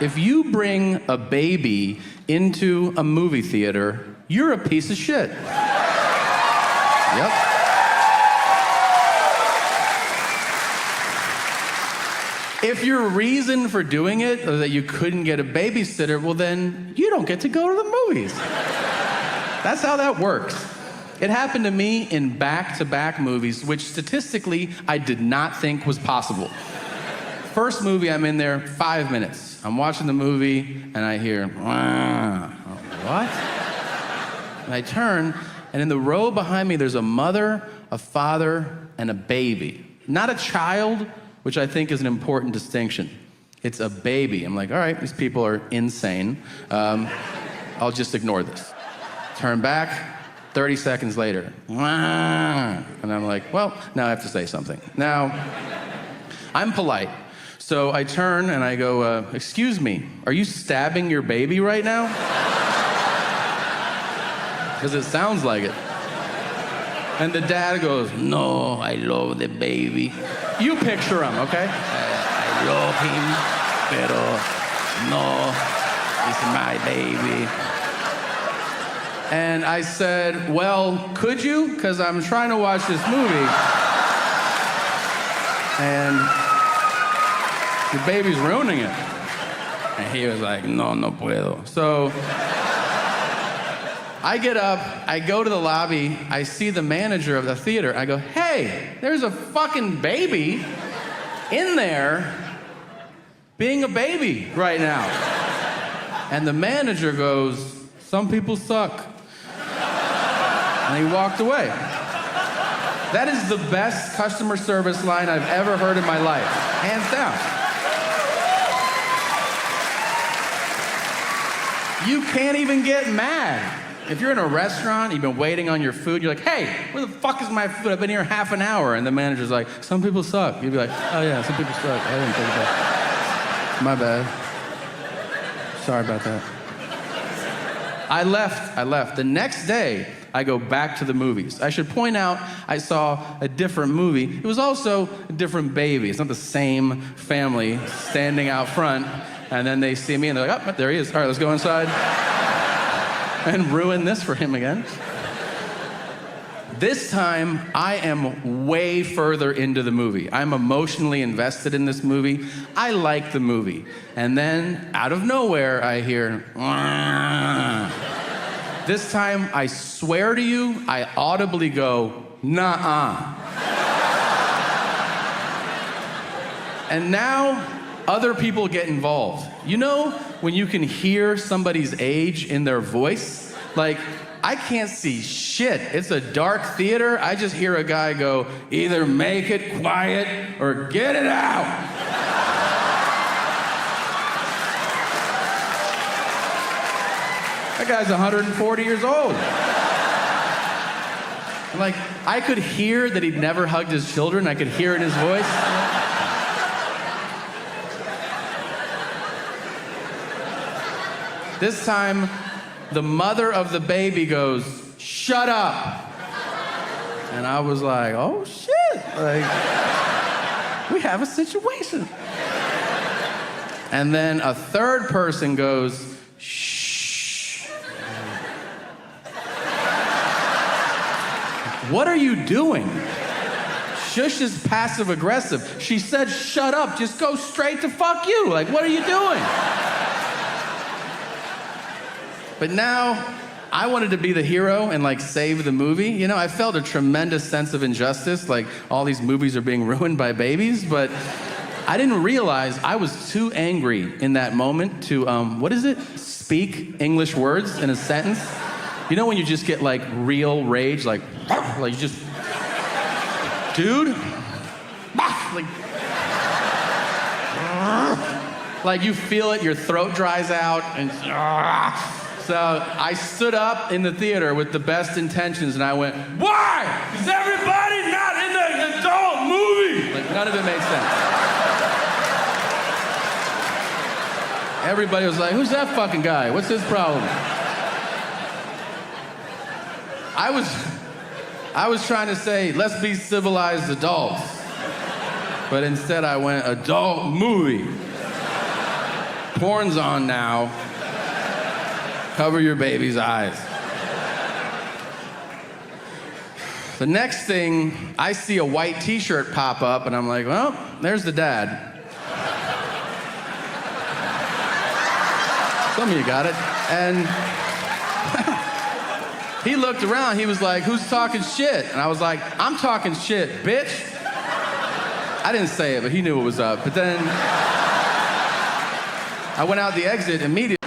if you bring a baby into a movie theater, you're a piece of shit. Yep. If your reason for doing it is that you couldn't get a babysitter, well then you don't get to go to the movies. That's how that works. It happened to me in back-to-back movies, which statistically I did not think was possible. First movie, I'm in there 5 minutes. I'm watching the movie and I hear, what? And I turn, and in the row behind me, there's a mother, a father, and a baby. Not a child, which I think is an important distinction. It's a baby. I'm like, all right, these people are insane. I'll just ignore this. Turn back, 30 seconds later. And I'm like, well, now I have to say something. Now, I'm polite. So I turn and I go, excuse me, are you stabbing your baby right now? Because it sounds like it. And the dad goes, no, I love the baby. You picture him, okay? I love him, pero no, it's my baby. And I said, well, could you? Because I'm trying to watch this movie. And your baby's ruining it. And he was like, no puedo. So I get up, I go to the lobby, I see the manager of the theater. I go, hey, there's a fucking baby in there being a baby right now. And the manager goes, some people suck. And he walked away. That is the best customer service line I've ever heard in my life, hands down. You can't even get mad. If you're in a restaurant, you've been waiting on your food, you're like, hey, where the fuck is my food? I've been here half an hour. And the manager's like, some people suck. You'd be like, oh yeah, some people suck. I didn't think of that. My bad. Sorry about that. I left. The next day, I go back to the movies. I should point out, I saw a different movie. It was also a different baby. It's not the same family standing out front, and then they see me and they're like, oh, there he is. All right, let's go inside and ruin this for him again. This time, I am way further into the movie. I'm emotionally invested in this movie. I like the movie. And then, out of nowhere, I hear, This time, I swear to you, I audibly go, nah-uh. And now, other people get involved. You know when you can hear somebody's age in their voice? Like, I can't see shit. It's a dark theater. I just hear a guy go, either make it quiet or get it out. That guy's 140 years old. Like, I could hear that he'd never hugged his children. I could hear it in his voice. This time, the mother of the baby goes, shut up. And I was like, oh shit. Like, we have a situation. And then a third person goes, shh. What are you doing? Shush is passive aggressive. She said, shut up, just go straight to fuck you. Like, what are you doing? But now, I wanted to be the hero and like save the movie. You know, I felt a tremendous sense of injustice, like all these movies are being ruined by babies, but I didn't realize I was too angry in that moment to, what is it? Speak English words in a sentence. You know when you just get like real rage, like you just, dude, like you feel it, your throat dries out, and so I stood up in the theater with the best intentions and I went, why is everybody not in the adult movie? Like none of it made sense. Everybody was like, who's that fucking guy? What's his problem? I was trying to say, let's be civilized adults. But instead I went, adult movie. Porn's on now. Cover your baby's eyes. The next thing, I see a white t-shirt pop up, and I'm like, well, there's the dad. Some of you got it. And he looked around, he was like, who's talking shit? And I was like, I'm talking shit, bitch. I didn't say it, but he knew what was up. But then I went out the exit immediately.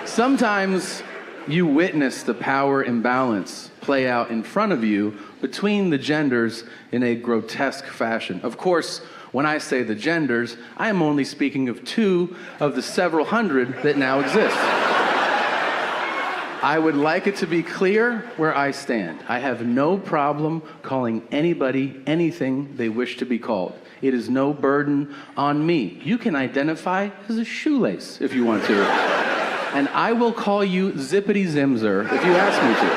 Sometimes you witness the power imbalance play out in front of you between the genders in a grotesque fashion. Of course, when I say the genders, I am only speaking of 2 of the several hundred that now exist. I would like it to be clear where I stand. I have no problem calling anybody anything they wish to be called. It is no burden on me. You can identify as a shoelace if you want to. And I will call you Zippity Zimzer if you ask me to.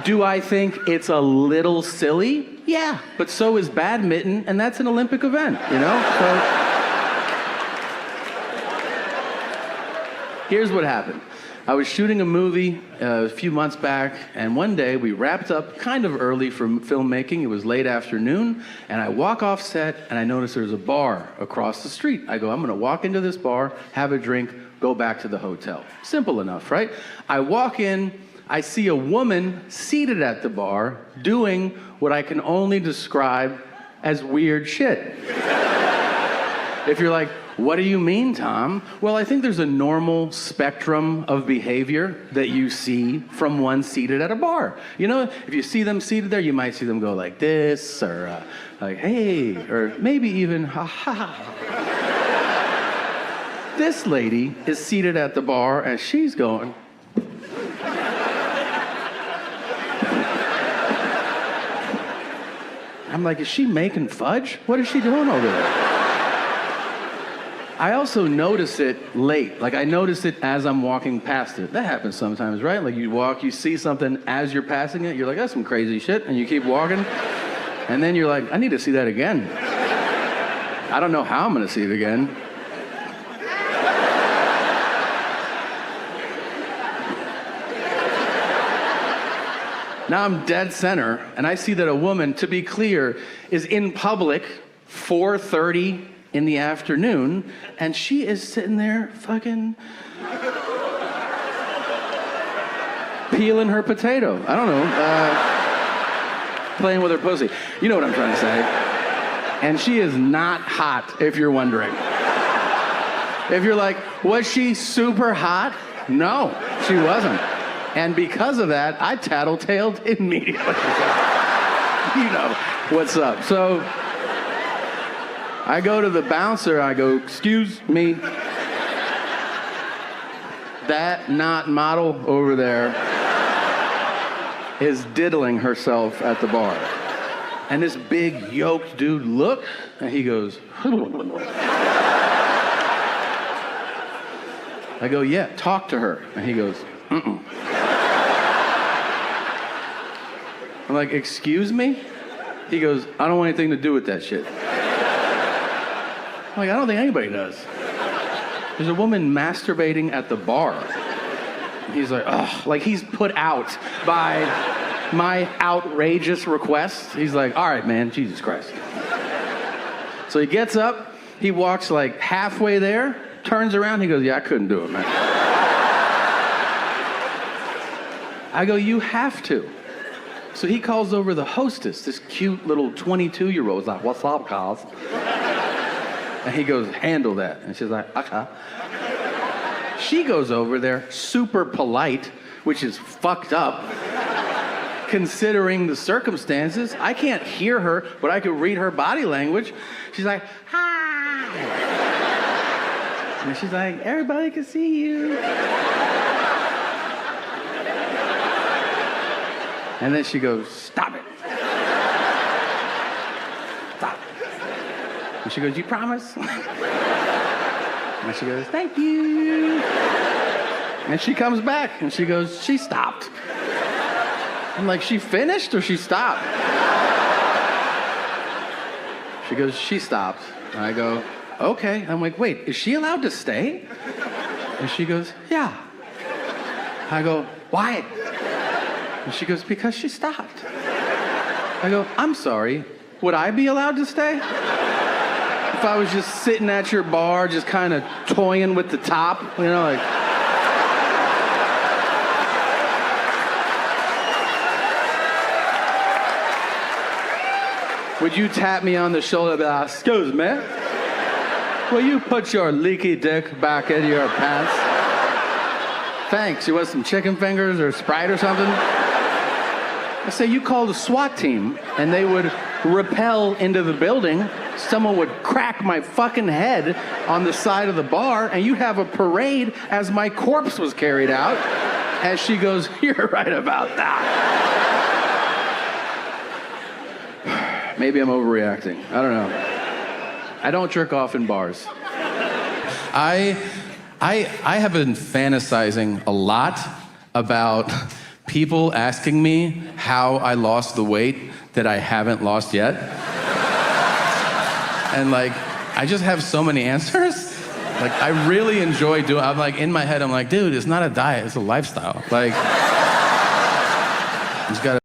Do I think it's a little silly? Yeah, but so is badminton, and that's an Olympic event, you know? So here's what happened. I was shooting a movie a few months back, and one day we wrapped up kind of early from filmmaking. It was late afternoon, and I walk off set, and I notice there's a bar across the street. I go, I'm gonna walk into this bar, have a drink, go back to the hotel. Simple enough, right? I walk in, I see a woman seated at the bar doing what I can only describe as weird shit. If you're like, what do you mean, Tom? Well, I think there's a normal spectrum of behavior that you see from one seated at a bar. You know, if you see them seated there, you might see them go like this, or like, hey, or maybe even, ha ha. This lady is seated at the bar and she's going. I'm like, is she making fudge? What is she doing over there? I also notice it late. Like, I notice it as I'm walking past it. That happens sometimes, right? Like, you walk, you see something as you're passing it, you're like, that's some crazy shit, and you keep walking. And then you're like, I need to see that again. I don't know how I'm gonna see it again. Now I'm dead center, and I see that a woman, to be clear, is in public, 4:30 in the afternoon, and she is sitting there fucking peeling her potato. I don't know, playing with her pussy. You know what I'm trying to say. And she is not hot, if you're wondering. If you're like, was she super hot? No, she wasn't. And because of that, I tattletaled immediately. You know what's up. So I go to the bouncer, I go, excuse me. That not model over there is diddling herself at the bar. And this big yoked dude looks, and he goes, I go, yeah, talk to her. And he goes, mm-mm. I'm like, excuse me? He goes, I don't want anything to do with that shit. I'm like, I don't think anybody does. There's a woman masturbating at the bar. He's like, ugh, like he's put out by my outrageous request. He's like, all right, man, Jesus Christ. So he gets up, he walks like halfway there, turns around, he goes, yeah, I couldn't do it, man. I go, you have to. So he calls over the hostess, this cute little 22-year-old. He's like, what's up, guys? And he goes, handle that. And she's like, okay. She goes over there, super polite, which is fucked up, considering the circumstances. I can't hear her, but I could read her body language. She's like, hi. And she's like, everybody can see you. And then she goes, stop it. Stop. And she goes, you promise? And she goes, thank you. And she comes back and she goes, she stopped. I'm like, she finished or she stopped? She goes, she stopped. And I go, okay. I'm like, wait, is she allowed to stay? And she goes, yeah. I go, why? And she goes, because she stopped. I go, I'm sorry, would I be allowed to stay? If I was just sitting at your bar, just kind of toying with the top, you know, like... Would you tap me on the shoulder and be like, excuse me? Will you put your leaky dick back into your pants? Thanks, you want some chicken fingers or Sprite or something? I say, you call the SWAT team and they would rappel into the building. Someone would crack my fucking head on the side of the bar and you'd have a parade as my corpse was carried out. As she goes, you're right about that. Maybe I'm overreacting. I don't know. I don't jerk off in bars. I have been fantasizing a lot about people asking me how I lost the weight that I haven't lost yet. And like, I just have so many answers. Like, I really enjoy doing, I'm like, in my head, I'm like, dude, it's not a diet, it's a lifestyle. Like, you just gotta